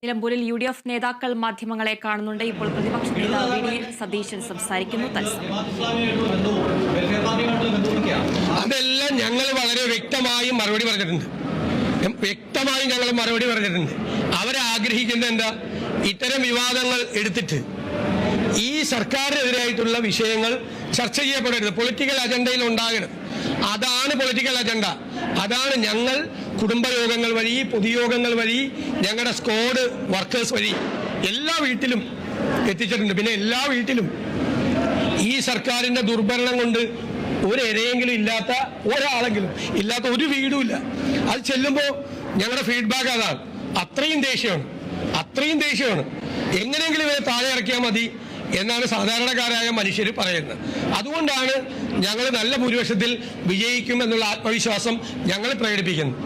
നിലമ്പൂരിൽ UDF നേതാക്കൾ മാധ്യമങ്ങളെ കാണുന്നുണ്ട്. ഇപ്പോൾ പ്രതിപക്ഷ നേതാവ് വി.ഡി. സതീശൻ സംസാരിക്കുന്നു. അതെല്ലാം ഞങ്ങൾ വളരെ വ്യക്തമായും മറുപടി പറഞ്ഞിട്ടുണ്ട്. അവരാഗ്രഹിക്കുന്നത് എന്താ? ഇത്തരം വിവാദങ്ങൾ എടുത്തിട്ട് ഈ സർക്കാരിനെതിരായിട്ടുള്ള വിഷയങ്ങൾ ചർച്ച ചെയ്യപ്പെടരുത്, പൊളിറ്റിക്കൽ അജണ്ടയിൽ ഉണ്ടാകരുത്. അതാണ് പൊളിറ്റിക്കൽ അജണ്ട. അതാണ് ഞങ്ങൾ കുടുംബയോഗങ്ങൾ വഴി, പൊതുയോഗങ്ങൾ വഴി, ഞങ്ങളുടെ സ്ക്വാഡ് വർക്കേഴ്സ് വഴി എല്ലാ വീട്ടിലും എത്തിച്ചിട്ടുണ്ട്. പിന്നെ എല്ലാ വീട്ടിലും ഈ സർക്കാരിന്റെ ദുർഭരണം കൊണ്ട് ഒരെങ്കിലും ഇല്ലാത്ത ഒരാളെങ്കിലും ഇല്ലാത്ത ഒരു വീടുമില്ല. അത് ചെല്ലുമ്പോൾ ഞങ്ങളുടെ ഫീഡ്ബാക്ക് അതാണ്. അത്രയും ദേഷ്യമാണ്. എങ്ങനെയെങ്കിലും ഇവരെ താഴെ ഇറക്കിയാൽ മതി എന്നാണ് സാധാരണക്കാരായ മനുഷ്യർ പറയുന്നത്. അതുകൊണ്ടാണ് ഞങ്ങൾ നല്ല ഭൂരിപക്ഷത്തിൽ വിജയിക്കും എന്നുള്ള ആത്മവിശ്വാസം ഞങ്ങൾ പ്രകടിപ്പിക്കുന്നത്.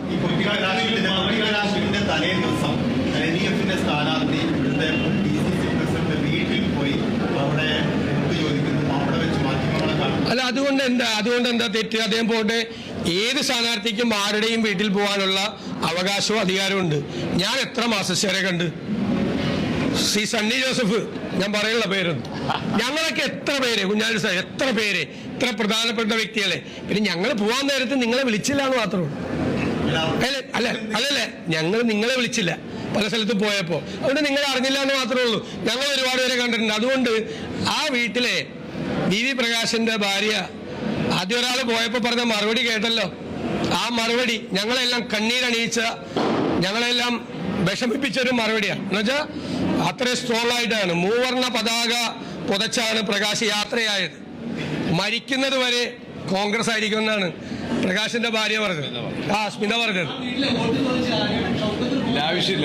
അല്ല, അതുകൊണ്ട് എന്താ തെറ്റ്? അദ്ദേഹം പോട്ടെ. ഏത് സ്ഥാനാർത്ഥിക്കും ആരുടെയും വീട്ടിൽ പോകാനുള്ള അവകാശവും അധികാരമുണ്ട്. ഞാൻ എത്ര മാസശ്ശേരെ കണ്ട് ശ്രീ സണ്ണി ജോസഫ്, ഞാൻ പറയുന്ന പേരൊന്നും, ഞങ്ങളൊക്കെ എത്ര പേര്, കുഞ്ഞാലി സാർ എത്ര പേര്, ഇത്ര പ്രധാനപ്പെട്ട വ്യക്തികളെ. പിന്നെ ഞങ്ങൾ പോകാൻ നേരത്ത് നിങ്ങളെ വിളിച്ചില്ല എന്ന് മാത്രമേ ഉള്ളൂ. അല്ലല്ലേ, ഞങ്ങൾ നിങ്ങളെ വിളിച്ചില്ല പല സ്ഥലത്ത് പോയപ്പോൾ. അതുകൊണ്ട് നിങ്ങൾ അറിഞ്ഞില്ല എന്ന് മാത്രമേ ഉള്ളൂ. ഞങ്ങൾ ഒരുപാട് പേരെ കണ്ടിട്ടുണ്ട്. അതുകൊണ്ട് ആ വീട്ടിലെ വി പ്രകാശിന്റെ ഭാര്യ ആദ്യം ഒരാൾ പോയപ്പോൾ പറഞ്ഞ മറുപടി കേട്ടല്ലോ. ആ മറുപടി ഞങ്ങളെല്ലാം കണ്ണീരണിയിച്ച, ഞങ്ങളെല്ലാം വിഷമിപ്പിച്ചൊരു മറുപടിയാണ്. എന്നുവെച്ചാൽ അത്രയും സ്ട്രോങ് ആയിട്ടാണ്, മൂവർണ്ണ പതാക പുതച്ചാണ് പ്രകാശ് യാത്രയായത്. മരിക്കുന്നത് വരെ കോൺഗ്രസ് ആയിരിക്കുമെന്നാണ് പ്രകാശിന്റെ ഭാര്യ പറഞ്ഞത്, സ്മിത പറഞ്ഞത്.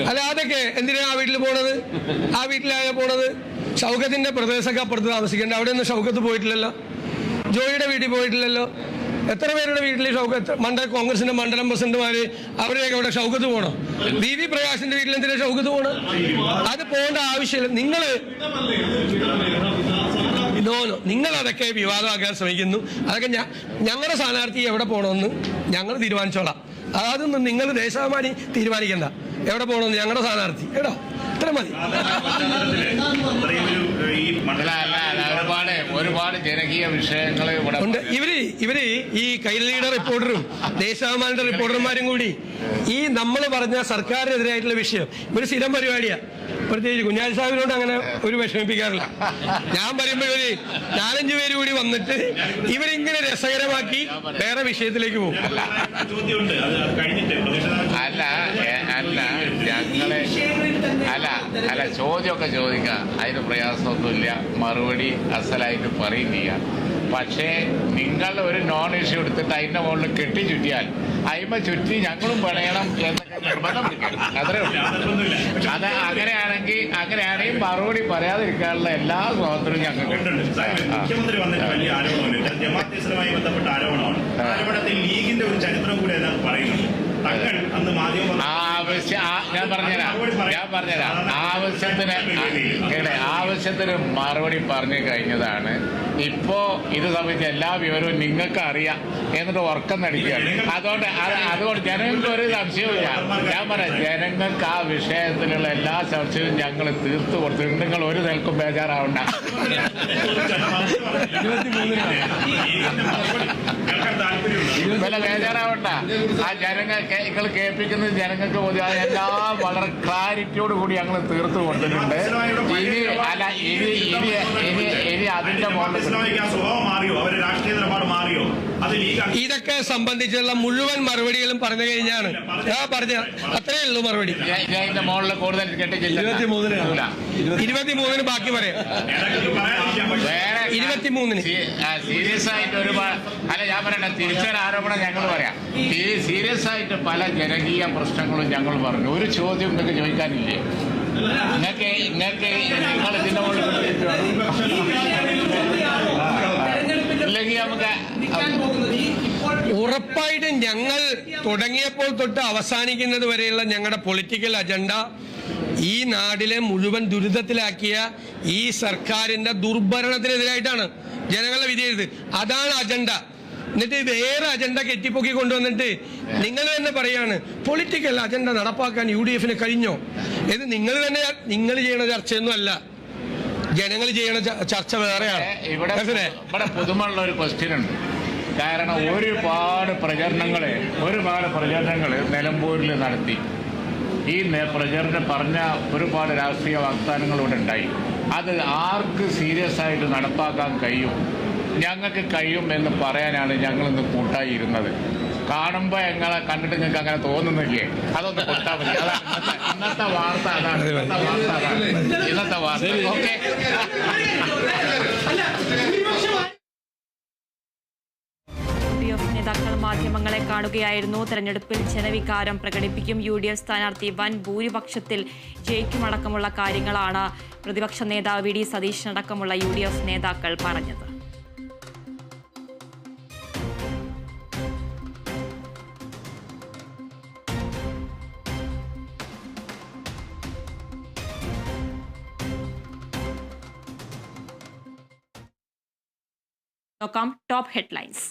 അല്ല, അതൊക്കെ എന്തിനാണ് ആ വീട്ടിൽ പോണത്? ആ വീട്ടിലായ പോണത് ഷൗക്കത്തിന്റെ പ്രദേശമൊക്കെ അപ്പുറത്ത് താമസിക്കേണ്ട. അവിടെ ഒന്നും ഷൗക്കത്ത് പോയിട്ടില്ലല്ലോ. ജോയിയുടെ വീട്ടിൽ പോയിട്ടില്ലല്ലോ. എത്ര പേരുടെ വീട്ടിൽ ഷൗക്കത്ത്, കോൺഗ്രസിന്റെ മണ്ഡലം പ്രസിഡന്റുമാര് അവരെയൊക്കെ അവിടെ ഷൗക്കത്ത് പോകണം. വി പ്രകാശിന്റെ വീട്ടിൽ എന്തിനാ ഷൗക്കത്ത് പോകണം? അത് പോകേണ്ട ആവശ്യമില്ല. നിങ്ങൾ അതൊക്കെ വിവാദമാക്കാൻ ശ്രമിക്കുന്നു. അതൊക്കെ ഞങ്ങളുടെ സ്ഥാനാർത്ഥി എവിടെ പോകണമെന്ന് ഞങ്ങൾ തീരുമാനിച്ചോളാം. അതൊന്നും നിങ്ങൾ ദേശാഭിമാനി തീരുമാനിക്കണ്ട എവിടെ പോകണമെന്ന്. ഞങ്ങളുടെ സ്ഥാനാർത്ഥി എടോ, ഇത്ര മതി. ഒരുപാട് ജനകീയ വിഷയങ്ങൾ ഉണ്ട്. ഇവര് ഈ കൈരളിയുടെ റിപ്പോർട്ടറും ദേശാഭിമാനിയുടെ റിപ്പോർട്ടർമാരും കൂടി ഈ നമ്മൾ പറഞ്ഞ സർക്കാരിനെതിരായിട്ടുള്ള വിഷയം ഇവര് സ്ഥിരം പരിപാടിയാ. പ്രത്യേകിച്ച് കുഞ്ഞാലി സാഹിബിനോട് അങ്ങനെ ഒരു വിഷമിപ്പിക്കാറില്ല. ഞാൻ പറയുമ്പോൾ ഒരു 4-5 പേര് കൂടി വന്നിട്ട് ഇവരിങ്ങനെ രസകരമാക്കി വേറെ വിഷയത്തിലേക്ക് പോകും. അല്ല ചോദ്യമൊക്കെ ചോദിക്കാം, അതിന് പ്രയാസമൊന്നുമില്ല. മറുപടി അസലായിട്ട് പറയും ചെയ്യാം. പക്ഷേ നിങ്ങൾ ഒരു നോൺ ഇഷ്യൂ എടുത്തിട്ട് അതിൻ്റെ മുകളിൽ കെട്ടിച്ചുറ്റിയാൽ അതിമ ചുറ്റി ഞങ്ങളും പണയണം എന്നൊക്കെ നിർബന്ധം പിടിക്കണം. അത്രേ ഉള്ളൂ. അത് അങ്ങനെയാണെങ്കിൽ മറുപടി പറയാതിരിക്കാനുള്ള എല്ലാ സ്വാതന്ത്ര്യവും ഞങ്ങൾക്ക് മുഖ്യമന്ത്രി വന്നിട്ട് വലിയ ആരോപണമില്ല. ജമാഅത്ത് ഇസ്ലാമുമായി ബന്ധപ്പെട്ട ആരോപണമാണ്. ആരോപണത്തിൽ ലീഗിന്റെ ഒരു ചരിത്രം കൂടി അതിനകത്ത് പറയുന്നുണ്ട്. ഞാൻ പറഞ്ഞുതരാം. ആവശ്യത്തിന് മറുപടി പറഞ്ഞു കഴിഞ്ഞതാണ്. ഇപ്പോ ഇത് സംബന്ധിച്ച എല്ലാ വിവരവും നിങ്ങൾക്ക് അറിയാം എന്നിട്ട് ഉറക്കം നടിക്കുകയാണ്. അതുകൊണ്ട് ജനങ്ങൾക്ക് ഒരു സംശയവുമില്ല. ഞാൻ പറയാം, ജനങ്ങൾക്ക് ആ വിഷയത്തിലുള്ള എല്ലാ ചർച്ചയും ഞങ്ങൾ തീർത്തു കൊടുത്തിട്ടുണ്ട്. നിങ്ങൾ ഒരു നിൽക്കും ബേജാറാവണ്ട. ബേജാറാവണ്ട. ആ നിങ്ങൾ കേൾപ്പിക്കുന്നത് ജനങ്ങൾക്ക് എല്ലാം വളരെ ക്ലാരിറ്റിയോട് കൂടി ഞങ്ങൾ തീർത്തു കൊടുത്തിട്ടുണ്ട്. ഇനി അതിന്റെ ഇതൊക്കെ സംബന്ധിച്ചുള്ള മുഴുവൻ മറുപടികളും പറഞ്ഞു കഴിഞ്ഞാണ് ഞാൻ പറഞ്ഞ അത്രേ ഉള്ളൂ മറുപടി. ഇതിന്റെ മുകളിൽ കൂടുതൽ 23 ബാക്കി പറയാം. 23 സീരിയസ് ആയിട്ട് ഒരുപാട് ഞാൻ പറയട്ടെ, തിരിച്ചൊരു ആരോപണം ഞങ്ങൾ പറയാം. സീരിയസ് ആയിട്ട് പല ജനകീയ പ്രശ്നങ്ങളും ഞങ്ങൾ പറഞ്ഞു. ഒരു ചോദ്യം നിങ്ങൾക്ക് ചോദിക്കാനില്ലേ? നിങ്ങൾ ഇതിന്റെ മുകളിൽ ഇല്ലെങ്കിൽ നമുക്ക് ഉറപ്പായിട്ടും ഞങ്ങൾ തുടങ്ങിയപ്പോൾ തൊട്ട് അവസാനിക്കുന്നത് വരെയുള്ള ഞങ്ങളുടെ പൊളിറ്റിക്കൽ അജണ്ട ഈ നാടിലെ മുഴുവൻ ദുരിതത്തിലാക്കിയ ഈ സർക്കാരിന്റെ ദുർഭരണത്തിനെതിരായിട്ടാണ് ജനങ്ങളുടെ വിധി എഴുത്. അതാണ് അജണ്ട. എന്നിട്ട് വേറെ അജണ്ട കെട്ടിപ്പൊക്കി കൊണ്ടുവന്നിട്ട് നിങ്ങൾ തന്നെ പറയാണ് പൊളിറ്റിക്കൽ അജണ്ട നടപ്പാക്കാൻ UDF കഴിഞ്ഞോ? ഇത് നിങ്ങൾ ചെയ്യണ ചർച്ചയൊന്നും അല്ല, ജനങ്ങൾ ചെയ്യണ ചർച്ച വേറെയാണ്. ഇവിടെ പുതുമുള്ള ഒരു ക്വസ്റ്റ്യൻ ഉണ്ട്. കാരണം ഒരുപാട് പ്രചരണങ്ങൾ നിലമ്പൂരിൽ നടത്തി. ഈ പ്രചരണം പറഞ്ഞ ഒരുപാട് രാഷ്ട്രീയ വാഗ്ദാനങ്ങളിവിടെ ഉണ്ടായി. അത് ആർക്ക് സീരിയസ് ആയിട്ട് നടപ്പാക്കാൻ കഴിയും? ഞങ്ങൾക്ക് കഴിയും എന്ന് പറയാനാണ് ഞങ്ങളിന്ന് കൂട്ടായി ഇരുന്നത്. കാണുമ്പോൾ ഞങ്ങളെ കണ്ടിട്ട് നിങ്ങൾക്ക് അങ്ങനെ തോന്നുന്നില്ലേ? അതൊന്ന് കൊടുത്താൽ മതി. അതാണ് ഇന്നത്തെ വാർത്ത. അതാണ് ഇന്നത്തെ വാർത്ത. ഓക്കെ. UDF നേതാക്കൾ മാധ്യമങ്ങളെ കാണുകയായിരുന്നു. തെരഞ്ഞെടുപ്പിൽ ജനവികാരം പ്രകടിപ്പിക്കും, UDF സ്ഥാനാർത്ഥി വൻ ഭൂരിപക്ഷത്തിൽ ജയിക്കുമടക്കമുള്ള കാര്യങ്ങളാണ് പ്രതിപക്ഷ നേതാവ് VD സതീശനടക്കമുള്ള UDF നേതാക്കൾ പറഞ്ഞത്. നോക്കാം ടോപ്പ് ഹെഡ്ലൈൻസ്.